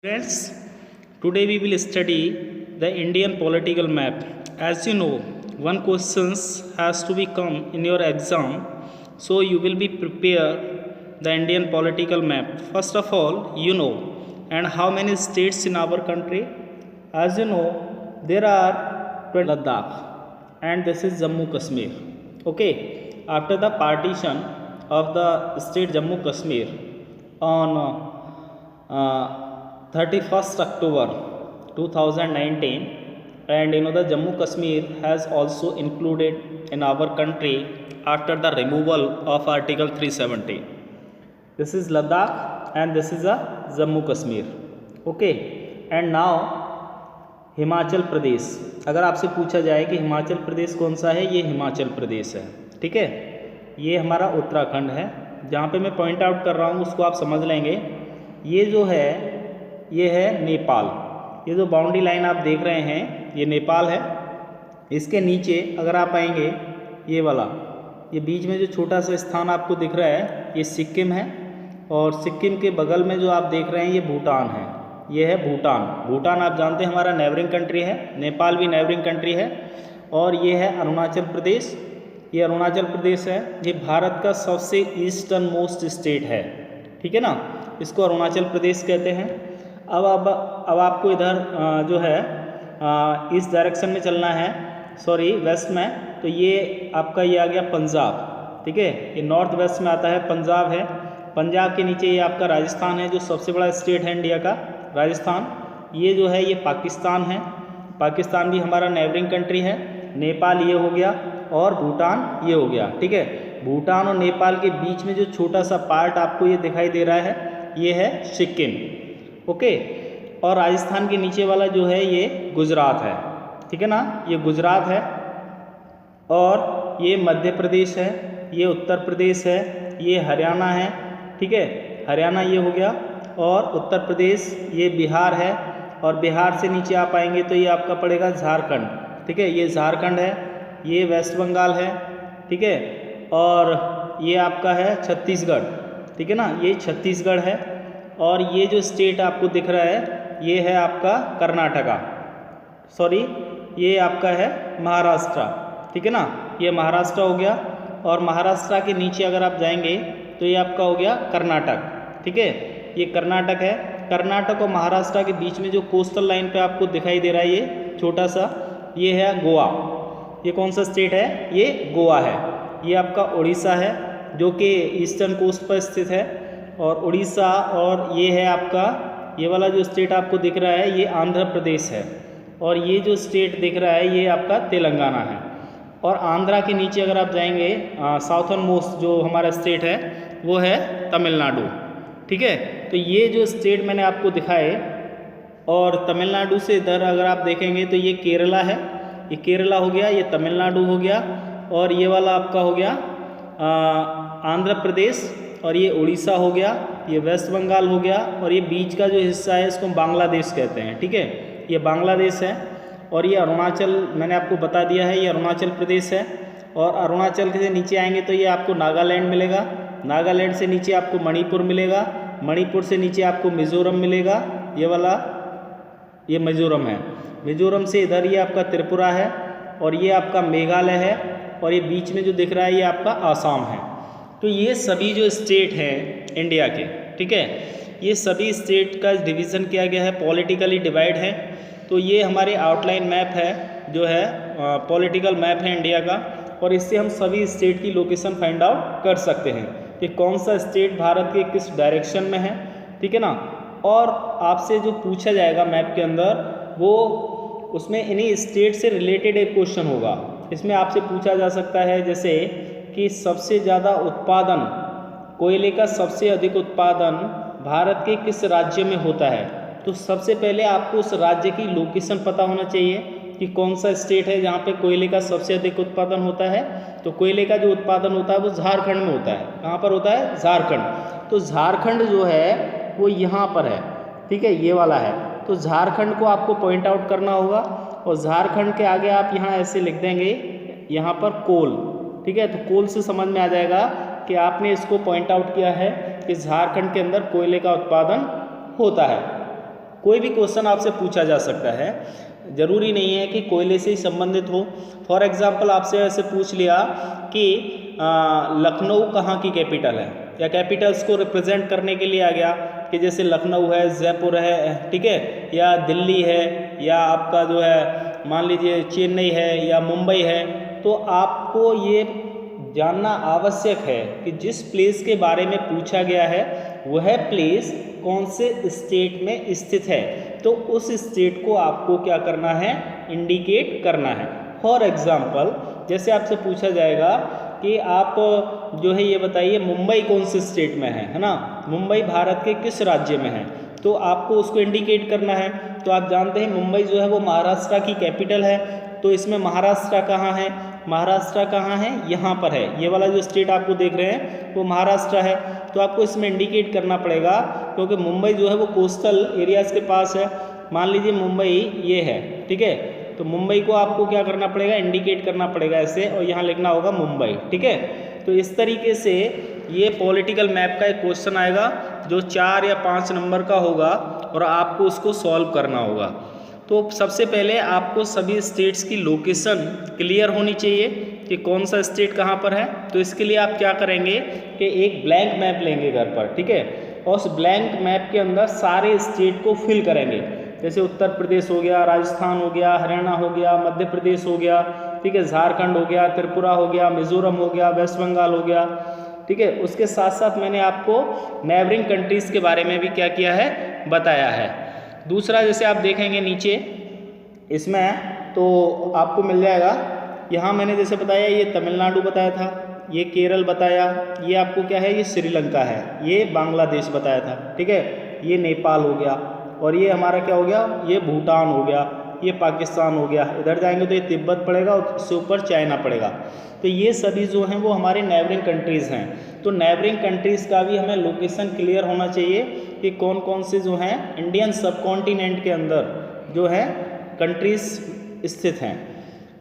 Friends, today we will study the Indian political map. As you know, one questions has to be come in your exam, so you will be prepare the Indian political map. First of all, you know, and how many states in our country? As you know, there are 20 Ladakh, and this is Jammu Kashmir. Okay, after the partition of the state Jammu Kashmir on 31st October 2019, and the Jammu Kashmir has also included in our country after the removal of Article 370. This is Ladakh and this is a Jammu Kashmir. Okay, and now Himachal Pradesh. अगर आपसे पूछा जाए कि हिमाचल प्रदेश कौन सा है, ये हिमाचल प्रदेश है. ठीक है, ये हमारा उत्तराखंड है. जहाँ पे मैं पॉइंट आउट कर रहा हूँ उसको आप समझ लेंगे. ये जो है ये है नेपाल. ये जो बाउंड्री लाइन आप देख रहे हैं ये नेपाल है. इसके नीचे अगर आप आएंगे ये वाला, ये बीच में जो छोटा सा स्थान आपको दिख रहा है ये सिक्किम है, और सिक्किम के बगल में जो आप देख रहे हैं ये भूटान है. ये है भूटान. भूटान आप जानते हैं हमारा नेबरिंग कंट्री है. नेपाल भी नेबरिंग कंट्री है. और ये है अरुणाचल प्रदेश. ये अरुणाचल प्रदेश है. ये भारत का सबसे ईस्टर्न मोस्ट स्टेट है. ठीक है ना, इसको अरुणाचल प्रदेश कहते हैं. अब आपको इधर जो है इस डायरेक्शन में चलना है, सॉरी वेस्ट में. तो ये आपका ये आ गया पंजाब. ठीक है, ये नॉर्थ वेस्ट में आता है, पंजाब है. पंजाब के नीचे ये आपका राजस्थान है जो सबसे बड़ा स्टेट है इंडिया का, राजस्थान. ये जो है ये पाकिस्तान है. पाकिस्तान भी हमारा नेबरिंग कंट्री है. नेपाल ये हो गया और भूटान ये हो गया. ठीक है, भूटान और नेपाल के बीच में जो छोटा सा पार्ट आपको ये दिखाई दे रहा है ये है सिक्किम. ओके, और राजस्थान के नीचे वाला जो है ये गुजरात है. ठीक है ना, ये गुजरात है. और ये मध्य प्रदेश है, ये उत्तर प्रदेश है, ये हरियाणा है. ठीक है, हरियाणा ये हो गया. और उत्तर प्रदेश ये बिहार है. और बिहार से नीचे आप आएंगे तो ये आपका पड़ेगा झारखंड. ठीक है, ये झारखंड है. ये वेस्ट बंगाल है. ठीक है, और ये आपका है छत्तीसगढ़. ठीक है ना, ये छत्तीसगढ़ है. और ये जो स्टेट आपको दिख रहा है ये है आपका कर्नाटका, सॉरी ये आपका है महाराष्ट्र. ठीक है ना, ये महाराष्ट्र हो गया. और महाराष्ट्र के नीचे अगर आप जाएंगे तो ये आपका हो गया कर्नाटक. ठीक है, ये कर्नाटक है. कर्नाटक और महाराष्ट्र के बीच में जो कोस्टल लाइन पे आपको दिखाई दे रहा है ये छोटा सा, ये है गोवा. ये कौन सा स्टेट है, ये गोवा है. ये आपका उड़ीसा है जो कि ईस्टर्न कोस्ट पर स्थित है. और उड़ीसा, और ये है आपका ये वाला जो स्टेट आपको दिख रहा है ये आंध्र प्रदेश है. और ये जो स्टेट दिख रहा है ये आपका तेलंगाना है. और आंध्रा के नीचे अगर आप जाएंगे साउथर्न मोस्ट जो हमारा स्टेट है वो है तमिलनाडु. ठीक है, तो ये जो स्टेट मैंने आपको दिखाए, और तमिलनाडु से इधर अगर आप देखेंगे तो ये केरला है. ये केरला हो गया, ये तमिलनाडु हो गया, और ये वाला आपका हो गया आंध्र प्रदेश, और ये उड़ीसा हो गया, ये वेस्ट बंगाल हो गया, और ये बीच का जो हिस्सा है इसको बांग्लादेश कहते हैं. ठीक है, ये बांग्लादेश है. और ये अरुणाचल मैंने आपको बता दिया है, ये अरुणाचल प्रदेश है. और अरुणाचल से नीचे आएंगे तो ये आपको नागालैंड मिलेगा. नागालैंड से नीचे आपको मणिपुर मिलेगा. मणिपुर से नीचे आपको मिज़ोरम मिलेगा. ये वाला ये मिज़ोरम है. मिज़ोरम से इधर ये आपका त्रिपुरा है. और ये आपका मेघालय है. और ये बीच में जो दिख रहा है ये आपका आसाम है. तो ये सभी जो स्टेट हैं इंडिया के, ठीक है, ये सभी स्टेट का डिवीज़न किया गया है, पॉलिटिकली डिवाइड है. तो ये हमारे आउटलाइन मैप है जो है पॉलिटिकल मैप है इंडिया का. और इससे हम सभी स्टेट की लोकेशन फाइंड आउट कर सकते हैं कि कौन सा स्टेट भारत के किस डायरेक्शन में है. ठीक है ना. और आपसे जो पूछा जाएगा मैप के अंदर वो उसमें इन्हीं स्टेट से रिलेटेड एक क्वेश्चन होगा. इसमें आपसे पूछा जा सकता है जैसे कि सबसे ज़्यादा उत्पादन, कोयले का सबसे अधिक उत्पादन भारत के किस राज्य में होता है. तो सबसे पहले आपको उस राज्य की लोकेशन पता होना चाहिए कि कौन सा स्टेट है जहाँ पे कोयले का सबसे अधिक उत्पादन होता है. तो कोयले का जो उत्पादन होता है वो झारखंड में होता है. कहाँ पर होता है, झारखंड. तो झारखंड जो है वो यहाँ पर है. ठीक है, ये वाला है. तो झारखंड को आपको पॉइंट आउट करना होगा. और झारखंड के आगे आप यहाँ ऐसे लिख देंगे यहाँ पर कोल. ठीक है, तो कोल से समझ में आ जाएगा कि आपने इसको पॉइंट आउट किया है कि झारखंड के अंदर कोयले का उत्पादन होता है. कोई भी क्वेश्चन आपसे पूछा जा सकता है, ज़रूरी नहीं है कि कोयले से ही संबंधित हो। फॉर एग्जांपल आपसे ऐसे पूछ लिया कि लखनऊ कहाँ की कैपिटल है, या कैपिटल्स को रिप्रेजेंट करने के लिए आ गया कि जैसे लखनऊ है, जयपुर है, ठीक है, या दिल्ली है, या आपका जो है मान लीजिए चेन्नई है या मुंबई है, तो आपको ये जानना आवश्यक है कि जिस प्लेस के बारे में पूछा गया है वह प्लेस कौन से स्टेट में स्थित है, तो उस स्टेट को आपको क्या करना है, इंडिकेट करना है। फॉर एग्जांपल जैसे आपसे पूछा जाएगा कि आप जो है ये बताइए मुंबई कौन से स्टेट में है ना, मुंबई भारत के किस राज्य में है, तो आपको उसको इंडिकेट करना है। तो आप जानते हैं मुंबई जो है वो महाराष्ट्र की कैपिटल है, तो इसमें महाराष्ट्र कहाँ है, महाराष्ट्र कहाँ है, यहाँ पर है, ये वाला जो स्टेट आपको देख रहे हैं वो महाराष्ट्र है। तो आपको इसमें इंडिकेट करना पड़ेगा क्योंकि मुंबई जो है वो कोस्टल एरियाज़ के पास है। मान लीजिए मुंबई ये है, ठीक है, तो मुंबई को आपको क्या करना पड़ेगा, इंडिकेट करना पड़ेगा ऐसे, और यहाँ लिखना होगा मुंबई, ठीक है। तो इस तरीके से ये पॉलिटिकल मैप का एक क्वेश्चन आएगा जो 4 या 5 नंबर का होगा और आपको उसको सॉल्व करना होगा। तो सबसे पहले आपको सभी स्टेट्स की लोकेशन क्लियर होनी चाहिए कि कौन सा स्टेट कहाँ पर है। तो इसके लिए आप क्या करेंगे कि एक ब्लैंक मैप लेंगे घर पर, ठीक है, और उस ब्लैंक मैप के अंदर सारे स्टेट को फिल करेंगे। जैसे उत्तर प्रदेश हो गया, राजस्थान हो गया, हरियाणा हो गया, मध्य प्रदेश हो गया, ठीक है, झारखंड हो गया, त्रिपुरा हो गया, मिजोरम हो गया, वेस्ट बंगाल हो गया, ठीक है। उसके साथ साथ मैंने आपको नेबरिंग कंट्रीज़ के बारे में भी क्या किया है, बताया है। दूसरा जैसे आप देखेंगे नीचे इसमें तो आपको मिल जाएगा, यहाँ मैंने जैसे बताया ये तमिलनाडु बताया था, ये केरल बताया, ये आपको क्या है, ये श्रीलंका है, ये बांग्लादेश बताया था, ठीक है, ये नेपाल हो गया, और ये हमारा क्या हो गया, ये भूटान हो गया, ये पाकिस्तान हो गया। इधर जाएंगे तो ये तिब्बत पड़ेगा और उससे ऊपर चाइना पड़ेगा। तो ये सभी जो हैं वो हमारे नेबरिंग कंट्रीज़ हैं। तो नेबरिंग कंट्रीज़ का भी हमें लोकेशन क्लियर होना चाहिए कि कौन कौन से जो हैं इंडियन सब कॉन्टिनेंट के अंदर जो है कंट्रीज़ स्थित हैं।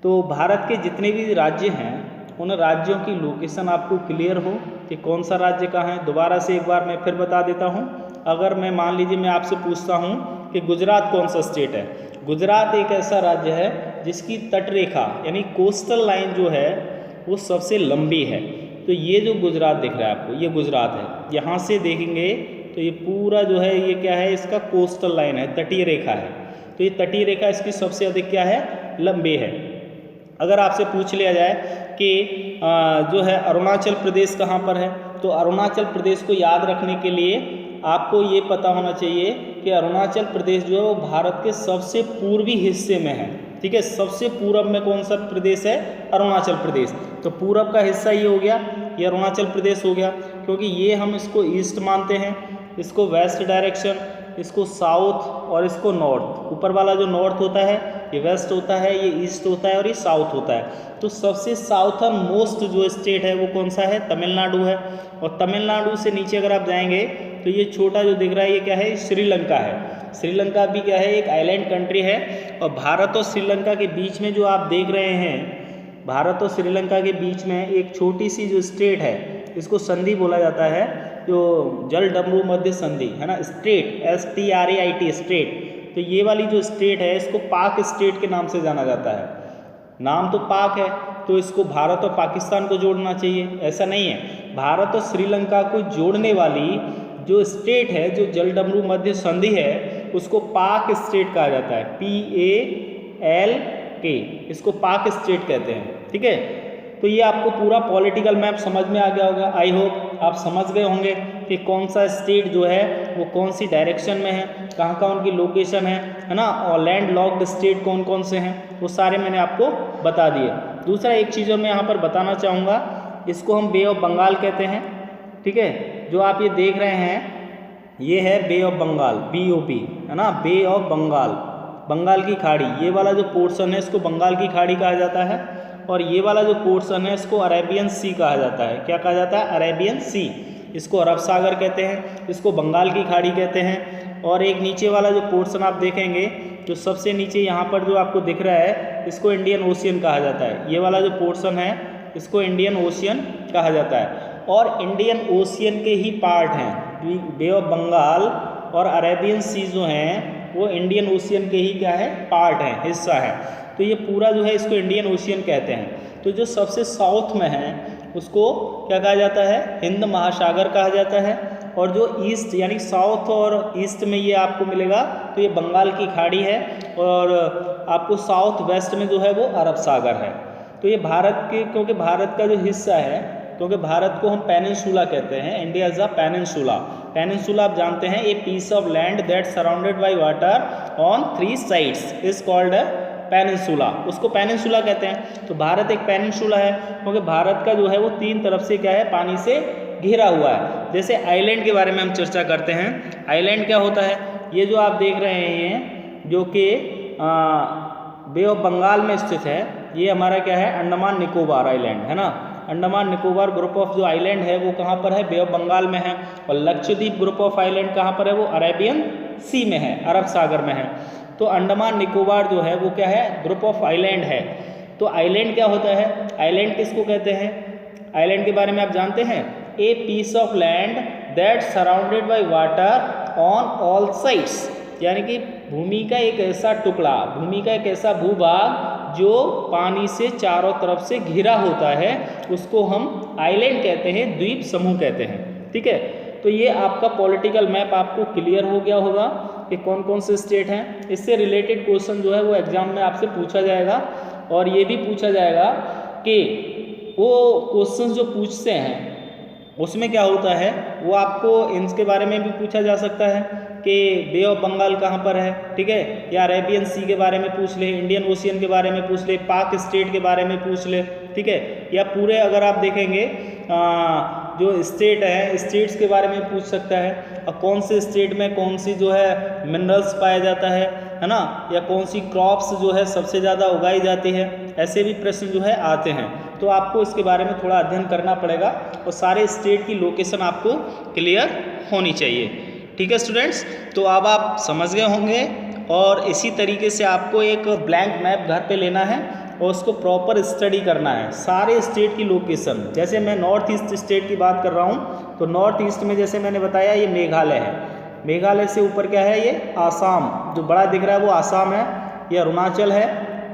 तो भारत के जितने भी राज्य हैं उन राज्यों की लोकेशन आपको क्लियर हो कि कौन सा राज्य कहाँ है। दोबारा से एक बार मैं फिर बता देता हूँ। अगर मैं मान लीजिए मैं आपसे पूछता हूँ कि गुजरात कौन सा स्टेट है, गुजरात एक ऐसा राज्य है जिसकी तटरेखा यानी कोस्टल लाइन जो है वो सबसे लंबी है। तो ये जो गुजरात दिख रहा है आपको, ये गुजरात है, यहाँ से देखेंगे तो ये पूरा जो है ये क्या है, इसका कोस्टल लाइन है, तटीय रेखा है। तो ये तटीय रेखा इसकी सबसे अधिक क्या है, लंबी है। अगर आपसे पूछ लिया जाए कि जो है अरुणाचल प्रदेश कहाँ पर है, तो अरुणाचल प्रदेश को याद रखने के लिए आपको ये पता होना चाहिए कि अरुणाचल प्रदेश जो है वो भारत के सबसे पूर्वी हिस्से में है, ठीक है। सबसे पूरब में कौन सा प्रदेश है, अरुणाचल प्रदेश। तो पूरब का हिस्सा ये हो गया, ये अरुणाचल प्रदेश हो गया, क्योंकि ये हम इसको ईस्ट मानते हैं, इसको वेस्ट डायरेक्शन, इसको साउथ और इसको नॉर्थ। ऊपर वाला जो नॉर्थ होता है ये वेस्ट होता है, ये ईस्ट होता है और ये साउथ होता है। तो सबसे साउथर्न मोस्ट जो स्टेट है वो कौन सा है, तमिलनाडु है। और तमिलनाडु से नीचे अगर आप जाएंगे तो ये छोटा जो दिख रहा है ये क्या है, श्रीलंका है। श्रीलंका भी क्या है, एक आइलैंड कंट्री है। और भारत और श्रीलंका के बीच में जो आप देख रहे हैं, भारत और श्रीलंका के बीच में एक छोटी सी जो स्टेट है इसको संधि बोला जाता है, जो जलडमरू मध्य संधि है ना, स्ट्रेट, STRAIT स्ट्रेट। तो ये वाली जो स्टेट है इसको पाक स्टेट के नाम से जाना जाता है। नाम तो पाक है तो इसको भारत और पाकिस्तान को जोड़ना चाहिए, ऐसा नहीं है। भारत और श्रीलंका को जोड़ने वाली जो स्टेट है, जो जलडमरू मध्य संधि है, उसको पाक स्टेट कहा जाता है, PALK, इसको पाक स्टेट कहते हैं, ठीक है। तो ये आपको पूरा पॉलिटिकल मैप समझ में आ गया होगा। आई होप आप समझ गए होंगे कि कौन सा स्टेट जो है वो कौन सी डायरेक्शन में है, कहाँ कहाँ उनकी लोकेशन है ना, और लैंड लॉक्ड स्टेट कौन कौन से हैं, वो सारे मैंने आपको बता दिए। दूसरा एक चीज़ मैं यहाँ पर बताना चाहूँगा, इसको हम बे ऑफ बंगाल कहते हैं, ठीक है। जो आप ये देख रहे हैं ये है बे ऑफ बंगाल, BOB है ना, बे ऑफ बंगाल, बंगाल की खाड़ी। ये वाला जो पोर्शन है इसको बंगाल की खाड़ी कहा जाता है, और ये वाला जो पोर्शन है इसको अरेबियन सी कहा जाता है। क्या कहा जाता है, अरेबियन सी। इसको अरब सागर कहते हैं, इसको बंगाल की खाड़ी कहते हैं। और एक नीचे वाला जो पोर्शन आप देखेंगे, जो सबसे नीचे यहाँ पर जो आपको दिख रहा है, इसको इंडियन ओशियन कहा जाता है। ये वाला जो पोर्शन है इसको इंडियन ओशियन कहा जाता है। और इंडियन ओशियन के ही पार्ट हैं बे ऑफ बंगाल और अरेबियन सी जो हैं वो इंडियन ओशियन के ही क्या है, पार्ट है, हिस्सा है। तो ये पूरा जो है इसको इंडियन ओशियन कहते हैं। तो जो सबसे साउथ में है उसको क्या कहा जाता है, हिंद महासागर कहा जाता है। और जो ईस्ट यानी साउथ और ईस्ट में ये आपको मिलेगा तो ये बंगाल की खाड़ी है, और आपको साउथ वेस्ट में जो है वो अरब सागर है। तो ये भारत के, क्योंकि भारत का जो हिस्सा है, क्योंकि भारत को हम पेनिनसुला कहते हैं, India is a peninsula. Peninsula आप जानते हैं, a piece of land that surrounded by water on 3 sides is called peninsula, उसको पेनिनसुला कहते हैं। तो भारत एक पेनिनसुला है क्योंकि भारत का जो है वो 3 तरफ से क्या है, पानी से घिरा हुआ है। जैसे आइलैंड के बारे में हम चर्चा करते हैं। आइलैंड क्या होता है, ये जो आप देख रहे हैं ये जो कि बे ऑफ बंगाल में स्थित है, ये हमारा क्या है, अंडमान निकोबार आइलैंड है ना। अंडमान निकोबार ग्रुप ऑफ जो आइलैंड है वो कहाँ पर है, बे ऑफ बंगाल में है। और लक्षद्वीप ग्रुप ऑफ आइलैंड कहाँ पर है, वो अरेबियन सी में है, अरब सागर में है। तो अंडमान निकोबार जो है वो क्या है, ग्रुप ऑफ आइलैंड है। तो आइलैंड क्या होता है, आइलैंड किसको कहते हैं, आइलैंड के बारे में आप जानते हैं, a piece of land that surrounded by water on all sides, यानी कि भूमि का एक ऐसा टुकड़ा, भूमि का एक ऐसा भूभाग जो पानी से चारों तरफ से घिरा होता है, उसको हम आइलैंड कहते हैं, द्वीप समूह कहते हैं। ठीक है, तो ये आपका पॉलिटिकल मैप आपको क्लियर हो गया होगा कि कौन कौन से स्टेट हैं। इससे रिलेटेड क्वेश्चन जो है वो एग्जाम में आपसे पूछा जाएगा, और ये भी पूछा जाएगा कि वो क्वेश्चन जो पूछते हैं उसमें क्या होता है, वो आपको इनके बारे में भी पूछा जा सकता है कि बे ऑफ बंगाल कहाँ पर है, ठीक है, या अरेबियन सी के बारे में पूछ ले, इंडियन ओशियन के बारे में पूछ ले, पाक स्टेट के बारे में पूछ ले, ठीक है, या पूरे अगर आप देखेंगे जो स्टेट है, स्टेट्स के बारे में पूछ सकता है, और कौन से स्टेट में कौन सी जो है मिनरल्स पाया जाता है ना, या कौन सी क्रॉप्स जो है सबसे ज़्यादा उगाई जाती है, ऐसे भी प्रश्न जो है आते हैं। तो आपको इसके बारे में थोड़ा अध्ययन करना पड़ेगा, और सारे स्टेट की लोकेशन आपको क्लियर होनी चाहिए। ठीक है स्टूडेंट्स, तो अब आप समझ गए होंगे, और इसी तरीके से आपको एक ब्लैंक मैप घर पे लेना है और उसको प्रॉपर स्टडी करना है, सारे स्टेट की लोकेशन। जैसे मैं नॉर्थ ईस्ट स्टेट की बात कर रहा हूँ, तो नॉर्थ ईस्ट में जैसे मैंने बताया ये मेघालय है, मेघालय से ऊपर क्या है, ये आसाम, जो बड़ा दिख रहा है वो आसाम है, ये अरुणाचल है,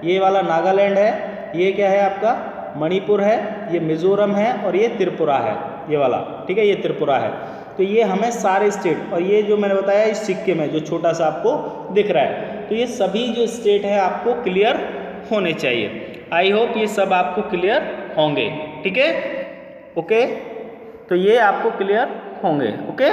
ये वाला नागालैंड है, ये क्या है आपका मणिपुर है, ये मिजोरम है, और ये त्रिपुरा है, ये वाला, ठीक है, ये त्रिपुरा है। तो ये हमें सारे स्टेट, और ये जो मैंने बताया इस सिक्किम में जो छोटा सा आपको दिख रहा है, तो ये सभी जो स्टेट है आपको क्लियर होने चाहिए। आई होप ये सब आपको क्लियर होंगे। ठीक है, ओके, तो ये आपको क्लियर होंगे। ओके।